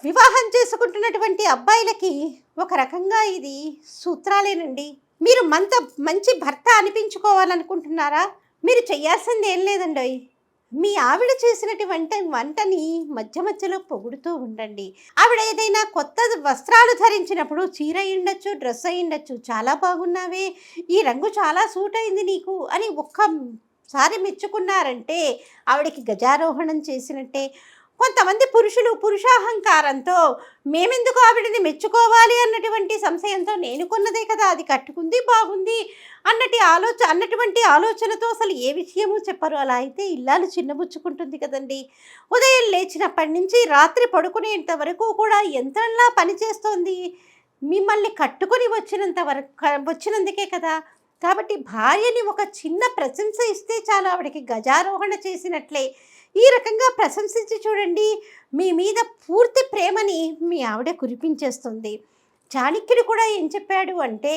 వివాహం చేసుకుంటున్నటువంటి అబ్బాయిలకి ఒక రకంగా ఇది సూత్రాలేనండి. మీరు మంచి భర్త అనిపించుకోవాలనుకుంటున్నారా? మీరు చేయాల్సింది ఏం లేదండోయ్. మీ ఆవిడ చేసినటువంటి వంటని మధ్య మధ్యలో పొగుడుతూ ఉండండి. ఆవిడ ఏదైనా కొత్త వస్త్రాలు ధరించినప్పుడు చీర అయ్యుండొచ్చు, డ్రెస్ అయ్యుండొచ్చు, చాలా బాగున్నావే, ఈ రంగు చాలా సూట్ అయింది నీకు అని ఒక్కసారి మెచ్చుకున్నారంటే ఆవిడకి గజారోహణం చేసినట్టే. కొంతమంది పురుషులు పురుషాహంకారంతో మేమెందుకు ఆవిడని మెచ్చుకోవాలి అన్నటువంటి సంశయంతో నేను కొన్నదే కదా అది కట్టుకుంది బాగుంది అన్నటువంటి ఆలోచనతో అసలు ఏ విషయమూ చెప్పరు. అలా అయితే ఇల్లాలు చిన్నబుచ్చుకుంటుంది కదండి. ఉదయం లేచినప్పటి నుంచి రాత్రి పడుకునేంత వరకు కూడా ఎంతలా పనిచేస్తోంది, మిమ్మల్ని కట్టుకొని వచ్చినందుకే కదా. కాబట్టి భార్యని ఒక చిన్న ప్రశంస ఇస్తే చాలు, ఆవిడకి గజారోహణ చేసినట్లే. ఈ రకంగా ప్రశంసించి చూడండి, మీ మీద పూర్తి ప్రేమని మీ ఆవిడ కురిపించేస్తుంది. చాణక్యుడు కూడా ఏం చెప్పాడు అంటే,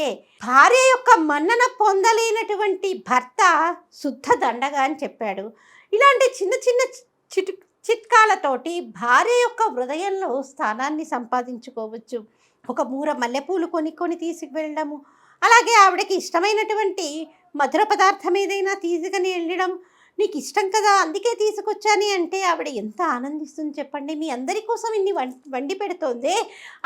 భార్య యొక్క మన్నన పొందలేనటువంటి భర్త శుద్ధ దండగా అని చెప్పాడు. ఇలాంటి చిన్న చిన్న చిట్కాలతోటి భార్య యొక్క హృదయంలో స్థానాన్ని సంపాదించుకోవచ్చు. ఒక మూర మల్లెపూలు కొని తీసుకువెళ్ళడము, అలాగే ఆవిడకి ఇష్టమైనటువంటి మధుర పదార్థం ఏదైనా తీసుకుని వెళ్ళడం. నీకు ఇష్టం కదా అందుకే తీసుకొచ్చాని అంటే ఆవిడ ఎంత ఆనందిస్తుంది చెప్పండి. మీ అందరి కోసం ఇన్ని వండి పెడుతోంది,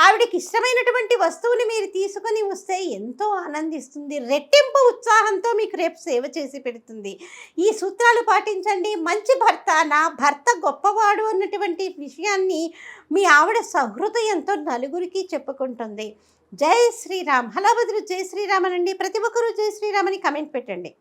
ఆవిడకి ఇష్టమైనటువంటి వస్తువుని మీరు తీసుకొని వస్తే ఎంతో ఆనందిస్తుంది. రెట్టింపు ఉత్సాహంతో మీకు రేపు సేవ చేసి పెడుతుంది. ఈ సూత్రాలు పాటించండి. మంచి భర్త, నా భర్త గొప్పవాడు అన్నటువంటి విషయాన్ని మీ ఆవిడ సహృదయంతో నలుగురికి చెప్పుకుంటుంది. జై శ్రీరామ్. హలో బదులు జై శ్రీరామ్ అనండి. ప్రతి ఒక్కరూ జై శ్రీరామ్ అని కమెంట్ పెట్టండి.